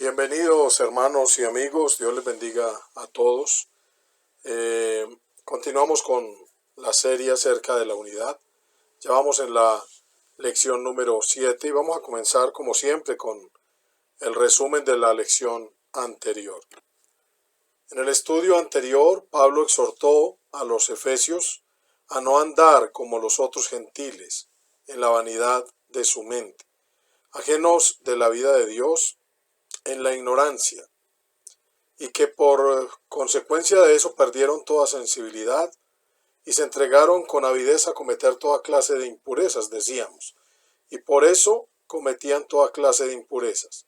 Bienvenidos hermanos y amigos, Dios les bendiga a todos. Continuamos con la serie acerca de la unidad. Ya vamos en la lección número 7 y vamos a comenzar como siempre con el resumen de la lección anterior. En el estudio anterior, Pablo exhortó a los efesios a no andar como los otros gentiles en la vanidad de su mente, ajenos de la vida de Dios en la ignorancia, y que por consecuencia de eso perdieron toda sensibilidad y se entregaron con avidez a cometer toda clase de impurezas, decíamos, y por eso cometían toda clase de impurezas.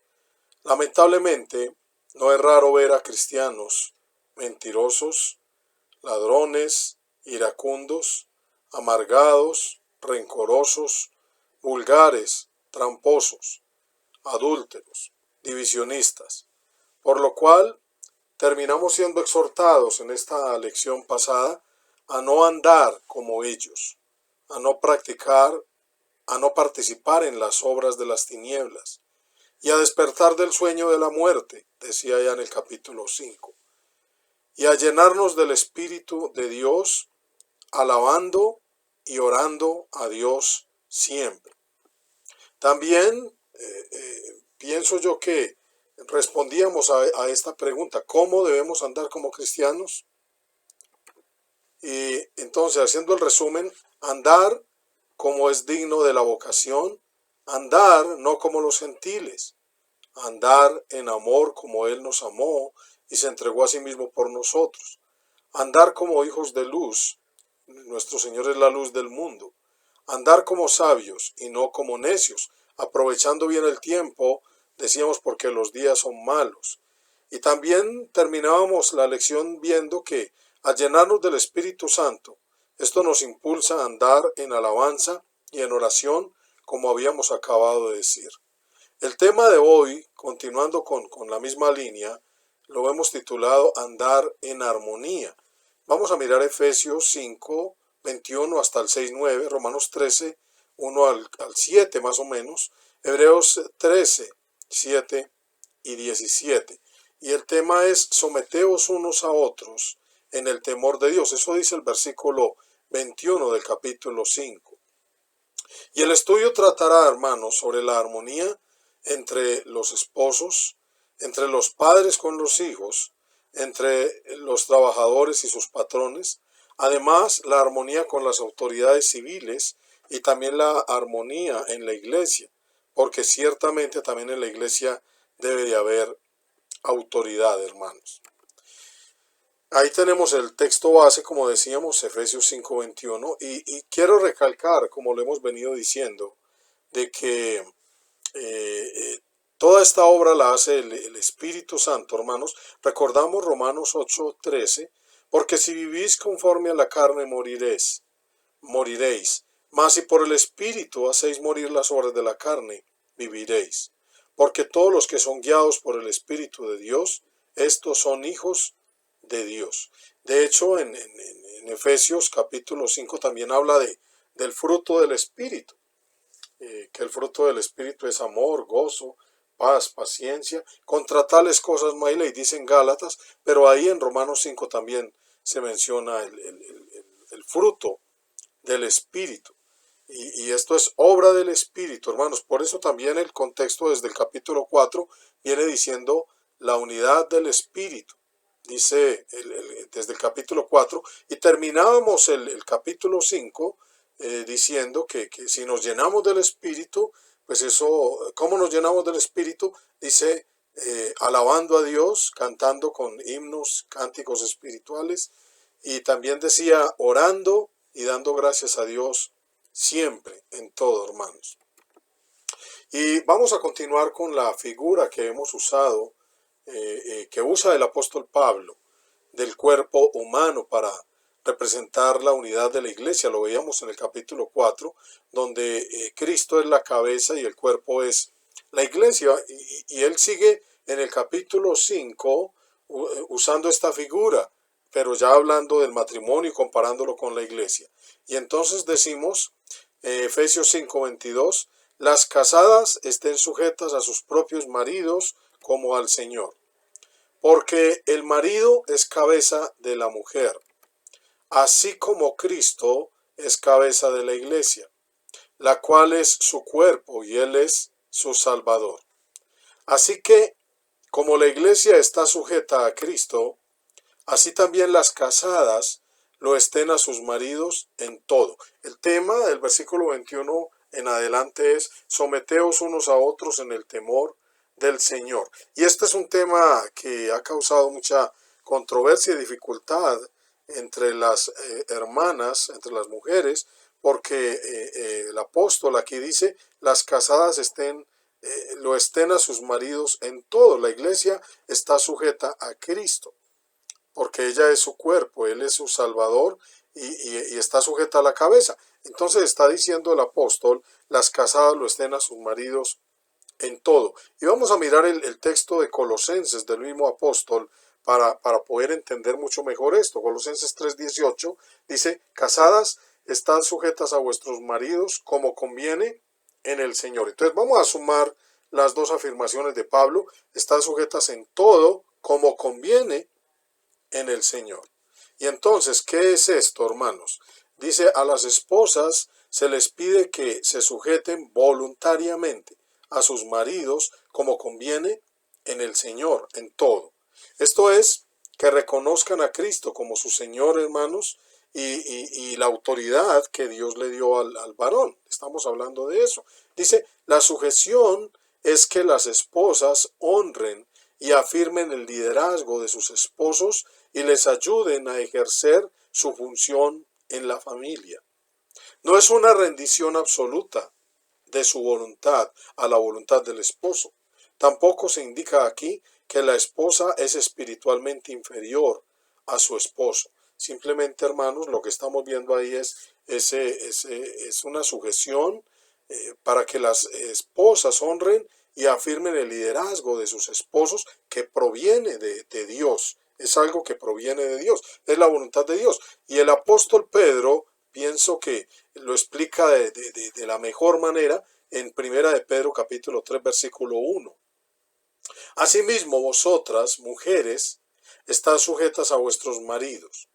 Lamentablemente, no es raro ver a cristianos mentirosos, ladrones, iracundos, amargados, rencorosos, vulgares, tramposos, adúlteros, divisionistas, por lo cual terminamos siendo exhortados en esta lección pasada a no andar como ellos, a no practicar, a no participar en las obras de las tinieblas y a despertar del sueño de la muerte, decía ya en el capítulo 5, y a llenarnos del Espíritu de Dios, alabando y orando a Dios siempre. También pienso yo que respondíamos a esta pregunta: ¿cómo debemos andar como cristianos? Y entonces, haciendo el resumen, andar como es digno de la vocación, andar no como los gentiles, andar en amor como Él nos amó y se entregó a sí mismo por nosotros, andar como hijos de luz, nuestro Señor es la luz del mundo, andar como sabios y no como necios, aprovechando bien el tiempo, decíamos, porque los días son malos. Y también terminábamos la lección viendo que al llenarnos del Espíritu Santo, esto nos impulsa a andar en alabanza y en oración, como habíamos acabado de decir. El tema de hoy, continuando con la misma línea, lo hemos titulado Andar en armonía. Vamos a mirar Efesios 5, 21 hasta el 6, 9, Romanos 13, 1 al 7 más o menos, Hebreos 13, 7 y 17. Y el tema es: someteos unos a otros en el temor de Dios. Eso dice el versículo 21 del capítulo 5. Y el estudio tratará, hermanos, sobre la armonía entre los esposos, entre los padres con los hijos, entre los trabajadores y sus patrones, además la armonía con las autoridades civiles y también la armonía en la iglesia, porque ciertamente también en la iglesia debe de haber autoridad, hermanos. Ahí tenemos el texto base, como decíamos, Efesios 5:21, y quiero recalcar, como lo hemos venido diciendo, de que toda esta obra la hace el Espíritu Santo, hermanos. Recordamos Romanos 8:13, porque si vivís conforme a la carne moriréis, mas si por el Espíritu hacéis morir las obras de la carne, viviréis. Porque todos los que son guiados por el Espíritu de Dios, estos son hijos de Dios. De hecho, en Efesios capítulo 5 también habla del fruto del Espíritu, que el fruto del Espíritu es amor, gozo, paz, paciencia. Contra tales cosas no hay ley, dicen Gálatas, pero ahí en Romanos 5 también se menciona el fruto del Espíritu. Y esto es obra del Espíritu, hermanos. Por eso también el contexto desde el capítulo 4 viene diciendo la unidad del Espíritu. Dice desde el capítulo 4, y terminábamos el capítulo 5 diciendo que si nos llenamos del Espíritu, pues eso, ¿cómo nos llenamos del Espíritu? Dice, alabando a Dios, cantando con himnos, cánticos espirituales, y también decía, orando y dando gracias a Dios siempre, en todo, hermanos. Y vamos a continuar con la figura que hemos usado, que usa el apóstol Pablo, del cuerpo humano para representar la unidad de la iglesia. Lo veíamos en el capítulo 4, donde Cristo es la cabeza y el cuerpo es la iglesia, y él sigue en el capítulo 5 usando esta figura, pero ya hablando del matrimonio y comparándolo con la iglesia. Y entonces decimos, Efesios 5:22, las casadas estén sujetas a sus propios maridos como al Señor. Porque el marido es cabeza de la mujer, así como Cristo es cabeza de la iglesia, la cual es su cuerpo y él es su Salvador. Así que, como la iglesia está sujeta a Cristo, así también las casadas lo estén a sus maridos en todo. El tema del versículo 21 en adelante es: someteos unos a otros en el temor del Señor. Y este es un tema que ha causado mucha controversia y dificultad entre las hermanas, entre las mujeres, porque el apóstol aquí dice: las casadas lo estén a sus maridos en todo. La iglesia está sujeta a Cristo, porque ella es su cuerpo, él es su Salvador y está sujeta a la cabeza. Entonces está diciendo el apóstol: las casadas lo estén a sus maridos en todo. Y vamos a mirar el texto de Colosenses del mismo apóstol para poder entender mucho mejor esto. Colosenses 3:18 dice: casadas, estad sujetas a vuestros maridos como conviene en el Señor. Entonces vamos a sumar las dos afirmaciones de Pablo: estad sujetas en todo como conviene en el Señor. Y entonces, ¿qué es esto, hermanos? Dice: a las esposas se les pide que se sujeten voluntariamente a sus maridos como conviene en el Señor, en todo. Esto es, que reconozcan a Cristo como su Señor, hermanos, y la autoridad que Dios le dio al varón. Estamos hablando de eso. Dice: la sujeción es que las esposas honren y afirmen el liderazgo de sus esposos y les ayuden a ejercer su función en la familia. No es una rendición absoluta de su voluntad a la voluntad del esposo. Tampoco se indica aquí que la esposa es espiritualmente inferior a su esposo. Simplemente, hermanos, lo que estamos viendo ahí es una sujeción para que las esposas honren y afirmen el liderazgo de sus esposos, que proviene de Dios. Es algo que proviene de Dios, es la voluntad de Dios. Y el apóstol Pedro, pienso que lo explica de la mejor manera en Primera de Pedro capítulo 3 versículo 1. Asimismo, vosotras, mujeres, estad sujetas a vuestros maridos,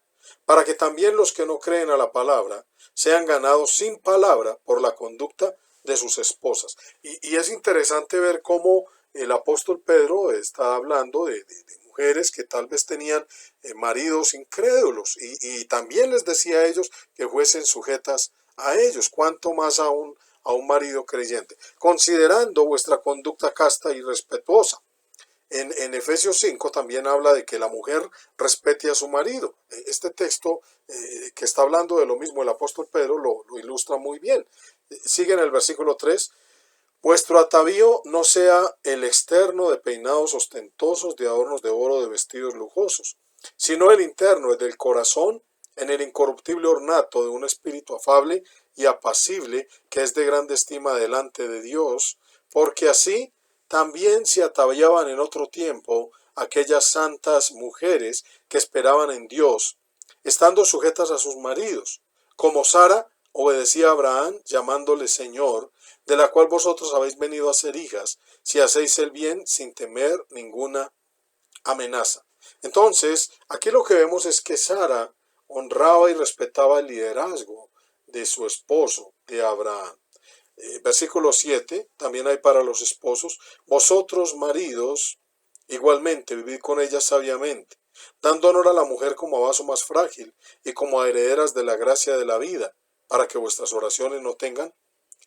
para que también los que no creen a la palabra sean ganados sin palabra por la conducta de sus esposas. Y es interesante ver cómo el apóstol Pedro está hablando de mujeres que tal vez tenían maridos incrédulos, y también les decía a ellos que fuesen sujetas a ellos, cuanto más a un marido creyente, considerando vuestra conducta casta y respetuosa. En Efesios 5 también habla de que la mujer respete a su marido. Este texto que está hablando de lo mismo el apóstol Pedro lo ilustra muy bien. Sigue en el versículo 3: vuestro atavío no sea el externo de peinados ostentosos, de adornos de oro, de vestidos lujosos, sino el interno, el del corazón, en el incorruptible ornato de un espíritu afable y apacible, que es de grande estima delante de Dios, porque así también se ataviaban en otro tiempo aquellas santas mujeres que esperaban en Dios, estando sujetas a sus maridos, como Sara obedecía a Abraham, llamándole Señor, de la cual vosotros habéis venido a ser hijas, si hacéis el bien sin temer ninguna amenaza. Entonces, aquí lo que vemos es que Sara honraba y respetaba el liderazgo de su esposo, de Abraham. Versículo 7, también hay para los esposos: vosotros, maridos, igualmente vivid con ellas sabiamente, dando honor a la mujer como a vaso más frágil y como a herederas de la gracia de la vida, para que vuestras oraciones no tengan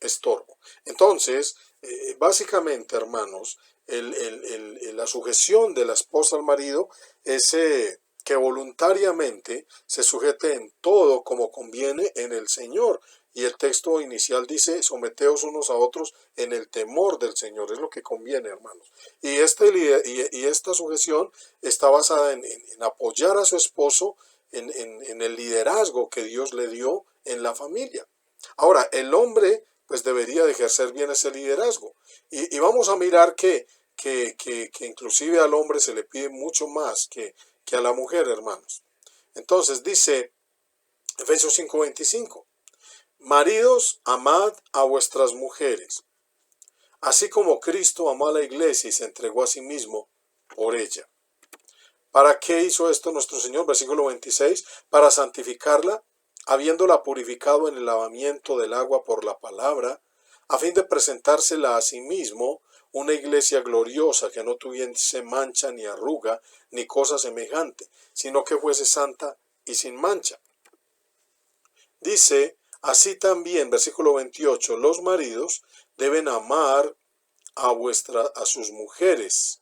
estorbo. Entonces, básicamente, hermanos, la sujeción de la esposa al marido es que voluntariamente se sujete en todo como conviene en el Señor. Y el texto inicial dice: someteos unos a otros en el temor del Señor. Es lo que conviene, hermanos. Y esta sujeción está basada en apoyar a su esposo en el liderazgo que Dios le dio en la familia. Ahora, el hombre pues debería de ejercer bien ese liderazgo. Y vamos a mirar que inclusive al hombre se le pide mucho más que a la mujer, hermanos. Entonces dice Efesios 5:25: maridos, amad a vuestras mujeres, así como Cristo amó a la iglesia y se entregó a sí mismo por ella. ¿Para qué hizo esto nuestro Señor? Versículo 26, para santificarla, habiéndola purificado en el lavamiento del agua por la palabra, a fin de presentársela a sí mismo una iglesia gloriosa que no tuviese mancha ni arruga ni cosa semejante, sino que fuese santa y sin mancha. Dice, así también, versículo 28, los maridos deben amar a sus mujeres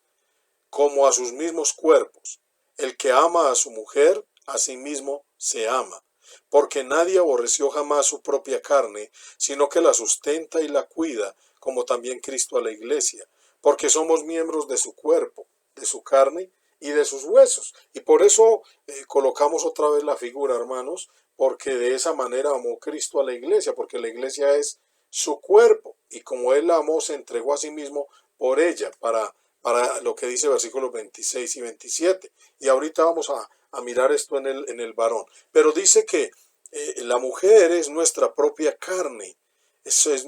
como a sus mismos cuerpos. El que ama a su mujer, a sí mismo se ama, porque nadie aborreció jamás su propia carne, sino que la sustenta y la cuida, como también Cristo a la iglesia, porque somos miembros de su cuerpo, de su carne y de sus huesos. Y por eso colocamos otra vez la figura, hermanos, porque de esa manera amó Cristo a la iglesia, porque la iglesia es su cuerpo, y como Él la amó, se entregó a sí mismo por ella, para lo que dice versículos 26 y 27. Y ahorita vamos a mirar esto en el varón. Pero dice que la mujer es nuestra propia carne. Eso es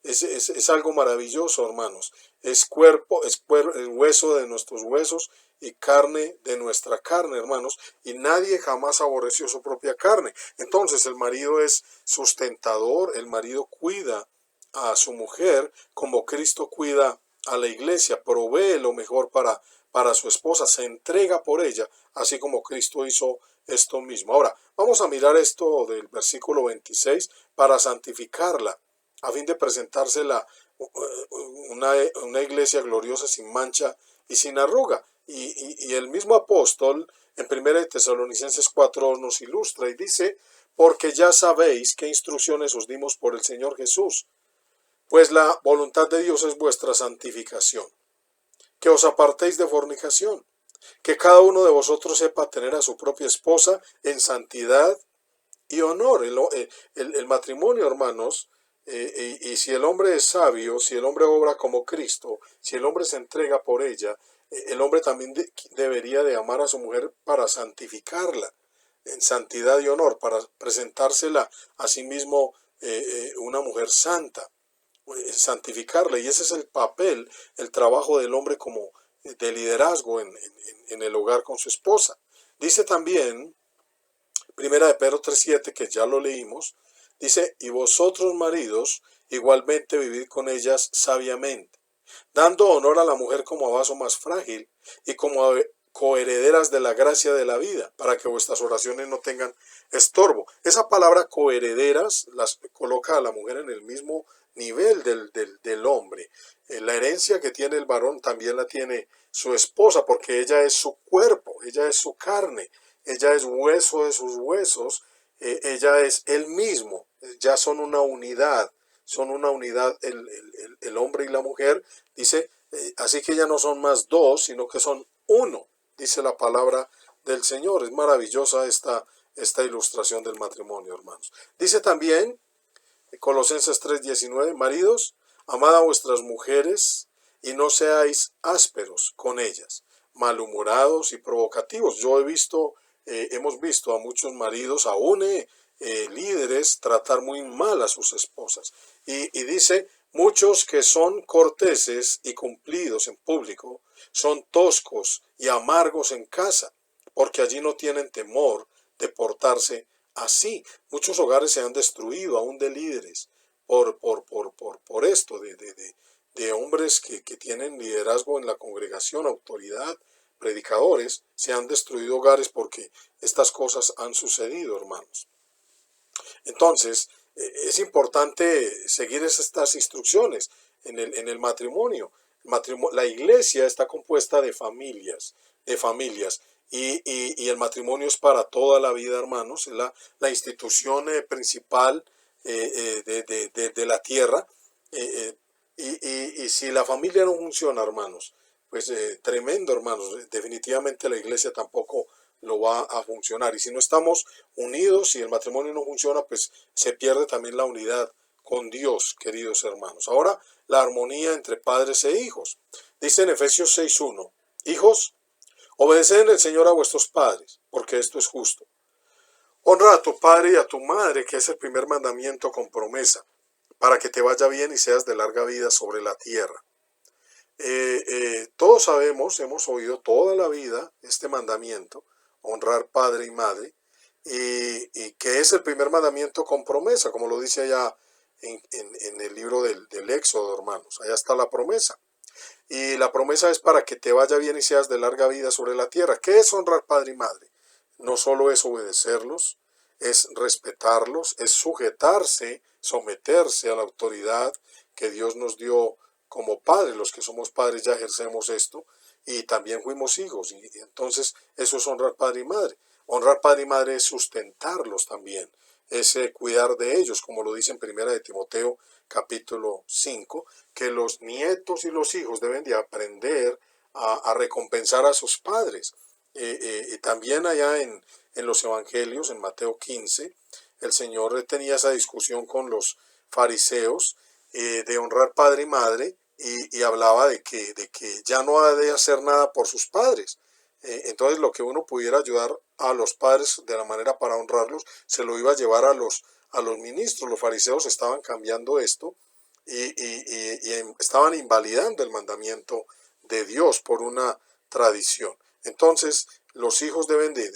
es algo maravilloso, hermanos. Es cuerpo, el hueso de nuestros huesos y carne de nuestra carne, hermanos. Y nadie jamás aborreció su propia carne. Entonces el marido es sustentador, el marido cuida a su mujer como Cristo cuida a la iglesia, provee lo mejor para su esposa, se entrega por ella, así como Cristo hizo esto mismo. Ahora, vamos a mirar esto del versículo 26, para santificarla, a fin de presentársela una iglesia gloriosa, sin mancha y sin arruga. Y el mismo apóstol en 1 Tesalonicenses 4 nos ilustra y dice, porque ya sabéis qué instrucciones os dimos por el Señor Jesús, pues la voluntad de Dios es vuestra santificación, que os apartéis de fornicación, que cada uno de vosotros sepa tener a su propia esposa en santidad y honor. El matrimonio, hermanos, y si el hombre es sabio, si el hombre obra como Cristo, si el hombre se entrega por ella, el hombre también debería de amar a su mujer para santificarla en santidad y honor, para presentársela a sí mismo una mujer santa, santificarla. Y ese es el papel, el trabajo del hombre como de liderazgo en el hogar con su esposa. Dice también, primera de Pedro 3:7, que ya lo leímos, dice, y vosotros maridos igualmente vivid con ellas sabiamente, dando honor a la mujer como a vaso más frágil y como a coherederas de la gracia de la vida, para que vuestras oraciones no tengan estorbo. Esa palabra coherederas las coloca a la mujer en el mismo nivel del hombre. La herencia que tiene el varón también la tiene su esposa, porque ella es su cuerpo, ella es su carne, ella es hueso de sus huesos, ella es él mismo, ya son una unidad el hombre y la mujer. Dice, así que ya no son más dos, sino que son uno, dice la palabra del Señor. Es maravillosa esta ilustración del matrimonio, hermanos. Dice también, Colosenses 3:19, maridos, amad a vuestras mujeres y no seáis ásperos con ellas, malhumorados y provocativos. Hemos visto a muchos maridos, aún líderes, tratar muy mal a sus esposas. Y dice, muchos que son corteses y cumplidos en público, son toscos y amargos en casa, porque allí no tienen temor de portarse así. Muchos hogares se han destruido, aún de líderes, por esto, de hombres que tienen liderazgo en la congregación, autoridad, predicadores. Se han destruido hogares porque estas cosas han sucedido, hermanos. Entonces, es importante seguir estas instrucciones en el matrimonio. La iglesia está compuesta de familias, y el matrimonio es para toda la vida, hermanos. Es la institución principal de la tierra. Y si la familia no funciona, hermanos, pues tremendo, hermanos. Definitivamente la iglesia tampoco lo va a funcionar. Y si no estamos unidos, si el matrimonio no funciona, pues se pierde también la unidad con Dios, queridos hermanos. Ahora, la armonía entre padres e hijos. Dice en Efesios 6:1, hijos, obedeced en el Señor a vuestros padres, porque esto es justo. Honra a tu padre y a tu madre, que es el primer mandamiento con promesa, para que te vaya bien y seas de larga vida sobre la tierra. Todos sabemos, hemos oído toda la vida este mandamiento, honrar padre y madre, y que es el primer mandamiento con promesa, como lo dice allá en el libro del Éxodo, hermanos. Allá está la promesa. Y la promesa es para que te vaya bien y seas de larga vida sobre la tierra. ¿Qué es honrar padre y madre? No solo es obedecerlos, es respetarlos, es sujetarse, someterse a la autoridad que Dios nos dio como padres. Los que somos padres ya ejercemos esto y también fuimos hijos. Y entonces eso es honrar padre y madre. Honrar padre y madre es sustentarlos también, es cuidar de ellos, como lo dice en Primera de Timoteo capítulo 5, que los nietos y los hijos deben de aprender a recompensar a sus padres. Y también allá en los evangelios, en Mateo 15, el Señor tenía esa discusión con los fariseos de honrar padre y madre, y hablaba de que ya no ha de hacer nada por sus padres. Entonces lo que uno pudiera ayudar a los padres de la manera para honrarlos, se lo iba a llevar a los ministros. Los fariseos estaban cambiando esto y estaban invalidando el mandamiento de Dios por una tradición. Entonces los hijos deben de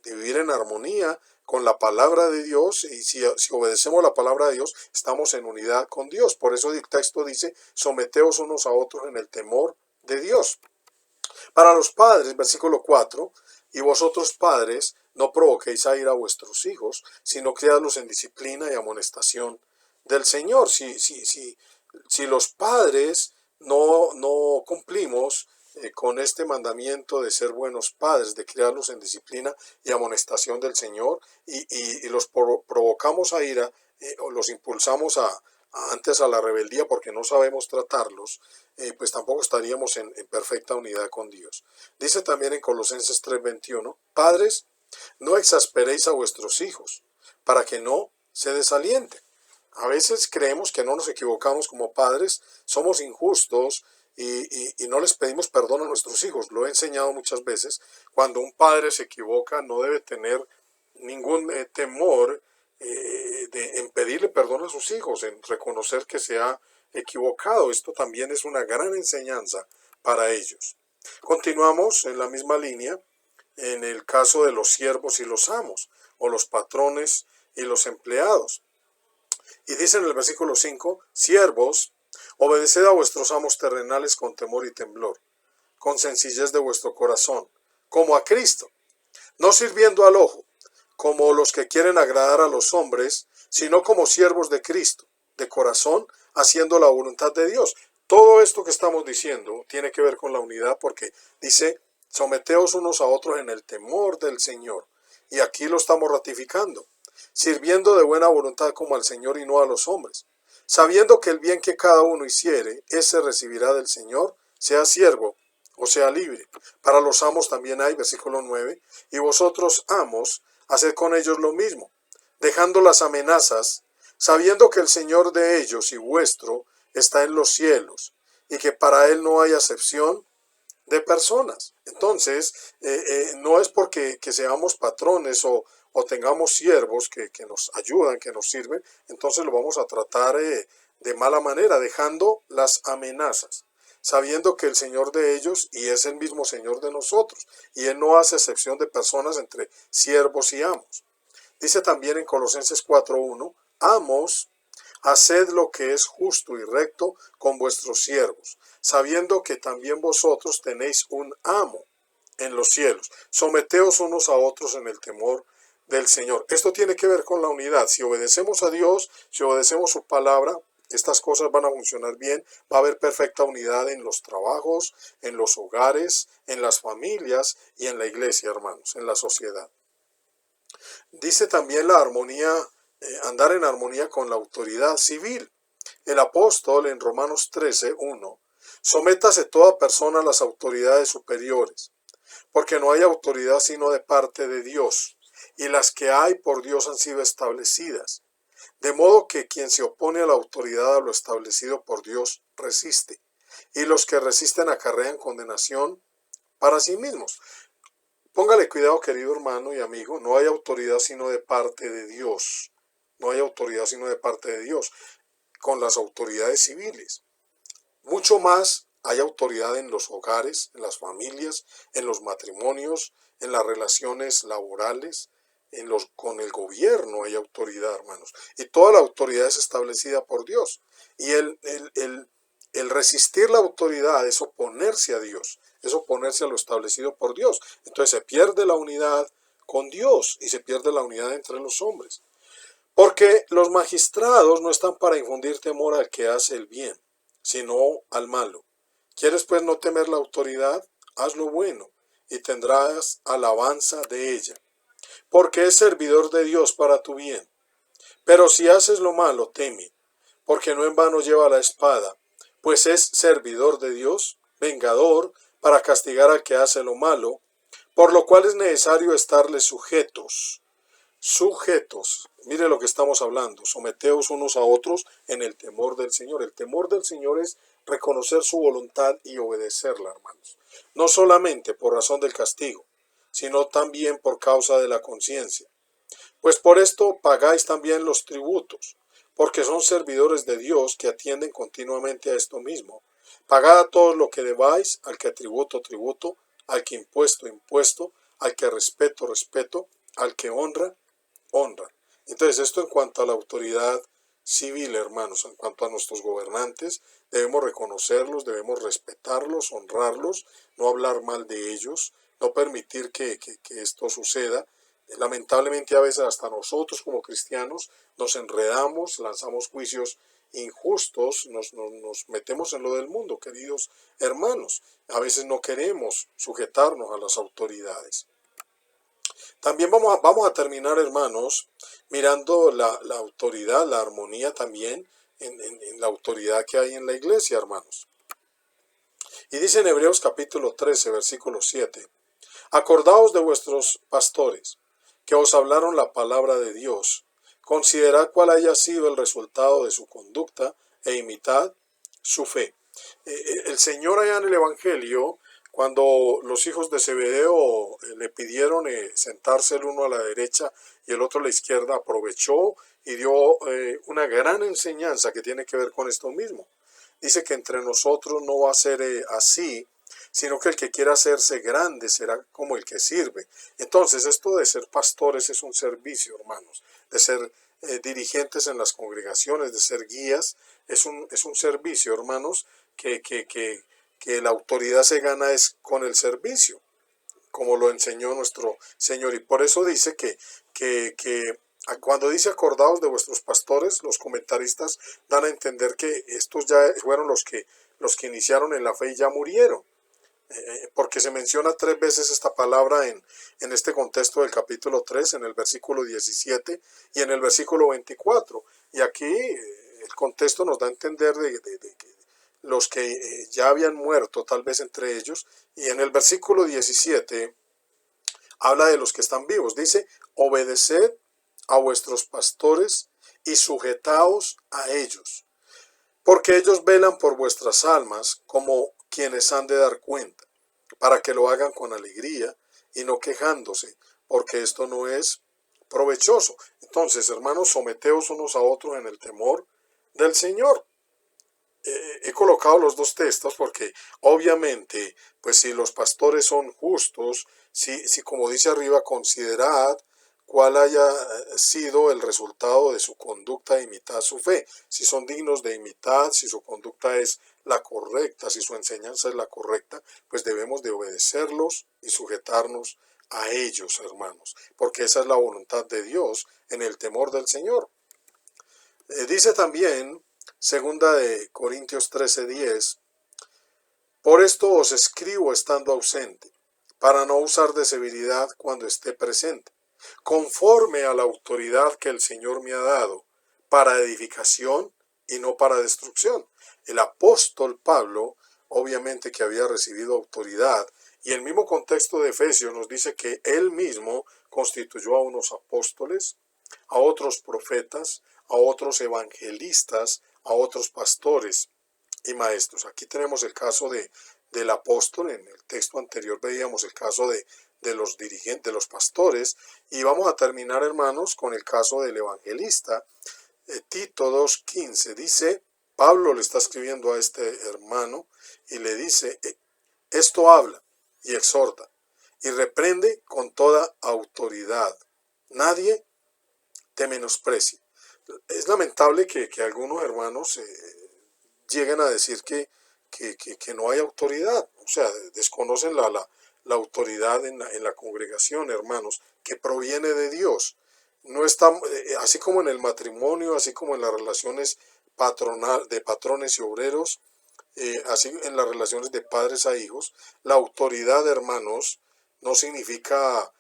vivir en armonía con la palabra de Dios, y si obedecemos la palabra de Dios, estamos en unidad con Dios. Por eso el texto dice, someteos unos a otros en el temor de Dios. Para los padres, versículo 4, y vosotros padres, no provoquéis a ira a vuestros hijos, sino criadlos en disciplina y amonestación del Señor. Si los padres no cumplimos con este mandamiento de ser buenos padres, de criarlos en disciplina y amonestación del Señor, y los provocamos a ira, o los impulsamos antes a la rebeldía porque no sabemos tratarlos, pues tampoco estaríamos en perfecta unidad con Dios. Dice también en Colosenses 3:21, padres, no exasperéis a vuestros hijos, para que no se desalienten. A veces creemos que no nos equivocamos como padres, somos injustos y no les pedimos perdón a nuestros hijos. Lo he enseñado muchas veces. Cuando un padre se equivoca, no debe tener ningún temor en pedirle perdón a sus hijos, en reconocer que se ha equivocado. Esto también es una gran enseñanza para ellos. Continuamos en la misma línea en el caso de los siervos y los amos, o los patrones y los empleados. Y dice en el versículo 5, siervos, obedeced a vuestros amos terrenales con temor y temblor, con sencillez de vuestro corazón, como a Cristo, no sirviendo al ojo, como los que quieren agradar a los hombres, sino como siervos de Cristo, de corazón, haciendo la voluntad de Dios. Todo esto que estamos diciendo tiene que ver con la unidad, porque dice, someteos unos a otros en el temor del Señor. Y aquí lo estamos ratificando, sirviendo de buena voluntad como al Señor y no a los hombres, sabiendo que el bien que cada uno hiciere, ese recibirá del Señor, sea siervo o sea libre. Para los amos también hay, versículo 9, y vosotros, amos, haced con ellos lo mismo, dejando las amenazas, sabiendo que el Señor de ellos y vuestro está en los cielos, y que para él no hay acepción de personas. Entonces, no es porque que seamos patrones o tengamos siervos que nos ayudan, que nos sirven, entonces lo vamos a tratar de mala manera, dejando las amenazas, sabiendo que el Señor de ellos y es el mismo Señor de nosotros, y Él no hace excepción de personas entre siervos y amos. Dice también en Colosenses 4:1, amos, haced lo que es justo y recto con vuestros siervos, sabiendo que también vosotros tenéis un amo en los cielos. Someteos unos a otros en el temor del Señor. Esto tiene que ver con la unidad. Si obedecemos a Dios, si obedecemos su palabra, estas cosas van a funcionar bien. Va a haber perfecta unidad en los trabajos, en los hogares, en las familias y en la iglesia, hermanos, en la sociedad. Dice también la armonía, andar en armonía con la autoridad civil. El apóstol en Romanos 13:1, sométase toda persona a las autoridades superiores, porque no hay autoridad sino de parte de Dios, y las que hay por Dios han sido establecidas. De modo que quien se opone a la autoridad a lo establecido por Dios resiste, y los que resisten acarrean condenación para sí mismos. Póngale cuidado, querido hermano y amigo, no hay autoridad sino de parte de Dios. No hay autoridad sino de parte de Dios. con las autoridades civiles. Mucho más hay autoridad en los hogares, en las familias, en los matrimonios, en las relaciones laborales, con el gobierno hay autoridad, hermanos. Y toda la autoridad es establecida por Dios. Y el resistir la autoridad es oponerse a Dios, es oponerse a lo establecido por Dios. Entonces se pierde la unidad con Dios y se pierde la unidad entre los hombres. Porque los magistrados no están para infundir temor al que hace el bien, sino al malo. ¿Quieres pues no temer la autoridad? Haz lo bueno y tendrás alabanza de ella, porque es servidor de Dios para tu bien. Pero si haces lo malo, teme, porque no en vano lleva la espada, pues es servidor de Dios, vengador, para castigar al que hace lo malo, por lo cual es necesario estarle sujetos. Sujetos, mire lo que estamos hablando, someteos unos a otros en el temor del Señor. El temor del Señor es reconocer su voluntad y obedecerla, hermanos. No solamente por razón del castigo, sino también por causa de la conciencia. Pues por esto pagáis también los tributos, porque son servidores de Dios que atienden continuamente a esto mismo. Pagad a todos lo que debáis, al que tributo, tributo, al que impuesto, impuesto, al que respeto, respeto, al que honra, honra. Entonces, esto en cuanto a la autoridad civil, hermanos, en cuanto a nuestros gobernantes, debemos reconocerlos, debemos respetarlos, honrarlos, no hablar mal de ellos, no permitir que esto suceda. Lamentablemente a veces hasta nosotros como cristianos nos enredamos, lanzamos juicios injustos, nos metemos en lo del mundo, queridos hermanos. A veces no queremos sujetarnos a las autoridades. También vamos a terminar, hermanos, mirando la autoridad, la armonía también en la autoridad que hay en la iglesia, hermanos. Y dice en Hebreos capítulo 13, versículo 7, acordaos de vuestros pastores, que os hablaron la palabra de Dios. Considerad cuál haya sido el resultado de su conducta e imitad su fe. El Señor allá en el Evangelio, cuando los hijos de Zebedeo le pidieron sentarse el uno a la derecha y el otro a la izquierda, aprovechó y dio una gran enseñanza que tiene que ver con esto mismo. Dice que entre nosotros no va a ser así, sino que el que quiera hacerse grande será como el que sirve. Entonces, esto de ser pastores es un servicio, hermanos, de ser dirigentes en las congregaciones, de ser guías, es un servicio, hermanos, que la autoridad se gana es con el servicio, como lo enseñó nuestro Señor. Y por eso dice que cuando dice acordaos de vuestros pastores, los comentaristas dan a entender que estos ya fueron los que iniciaron en la fe y ya murieron. Porque se menciona 3 veces esta palabra en este contexto del capítulo 3, en el versículo 17 y en el versículo 24. Y aquí el contexto nos da a entender de los que ya habían muerto, tal vez entre ellos. Y en el versículo 17 habla de los que están vivos. Dice, obedeced a vuestros pastores y sujetaos a ellos, porque ellos velan por vuestras almas como quienes han de dar cuenta, para que lo hagan con alegría y no quejándose, porque esto no es provechoso. Entonces, hermanos, someteos unos a otros en el temor del Señor. He colocado los dos textos porque obviamente, pues si los pastores son justos, si como dice arriba, considerad cuál haya sido el resultado de su conducta e imitad su fe, si son dignos de imitar, si su conducta es la correcta, si su enseñanza es la correcta, pues debemos de obedecerlos y sujetarnos a ellos, hermanos, porque esa es la voluntad de Dios en el temor del Señor. Dice también, segunda de Corintios 13:10, por esto os escribo estando ausente, para no usar de severidad cuando esté presente, conforme a la autoridad que el Señor me ha dado, para edificación y no para destrucción. El apóstol Pablo, obviamente que había recibido autoridad, y el mismo contexto de Efesios nos dice que él mismo constituyó a unos apóstoles, a otros profetas, a otros evangelistas, a otros pastores y maestros. Aquí tenemos el caso del apóstol, en el texto anterior veíamos el caso de los dirigentes, de los pastores, y vamos a terminar, hermanos, con el caso del evangelista. Tito 2:15 dice, Pablo le está escribiendo a este hermano y le dice, esto habla y exhorta y reprende con toda autoridad. Nadie te menosprecie. Es lamentable que algunos hermanos lleguen a decir que no hay autoridad, o sea, desconocen la autoridad en la congregación, hermanos, que proviene de Dios. No está, así como en el matrimonio, así como en las relaciones de patrones y obreros, así en las relaciones de padres a hijos, la autoridad, hermanos, no significa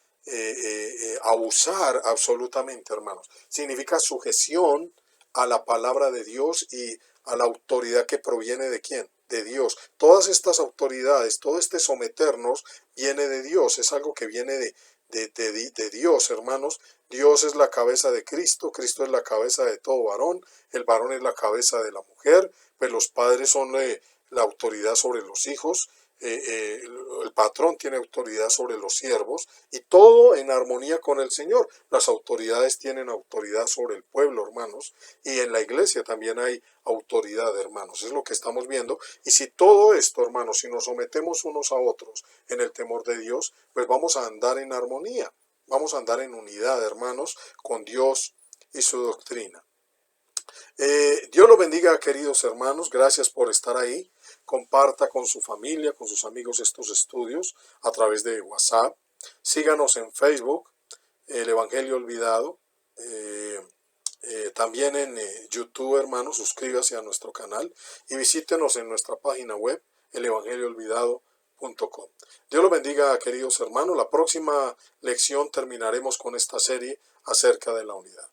abusar absolutamente, hermanos. Significa sujeción a la palabra de Dios y a la autoridad que proviene de quién, de Dios. Todas estas autoridades, todo este someternos viene de Dios, es algo que viene de Dios, hermanos. Dios es la cabeza de Cristo, Cristo es la cabeza de todo varón, el varón es la cabeza de la mujer, pues los padres son la autoridad sobre los hijos, el patrón tiene autoridad sobre los siervos y todo en armonía con el Señor. Las autoridades tienen autoridad sobre el pueblo, hermanos, y en la iglesia también hay autoridad, hermanos. Es lo que estamos viendo. Y si todo esto, hermanos, si nos sometemos unos a otros en el temor de Dios, pues vamos a andar en armonía, vamos a andar en unidad, hermanos, con Dios y su doctrina. Dios los bendiga, queridos hermanos. Gracias por estar ahí. Comparta con su familia, con sus amigos estos estudios a través de WhatsApp. Síganos en Facebook, El Evangelio Olvidado. También en YouTube, hermanos. Suscríbase a nuestro canal y visítenos en nuestra página web, elevangelioolvidado.com. Dios los bendiga, queridos hermanos. La próxima lección terminaremos con esta serie acerca de la unidad.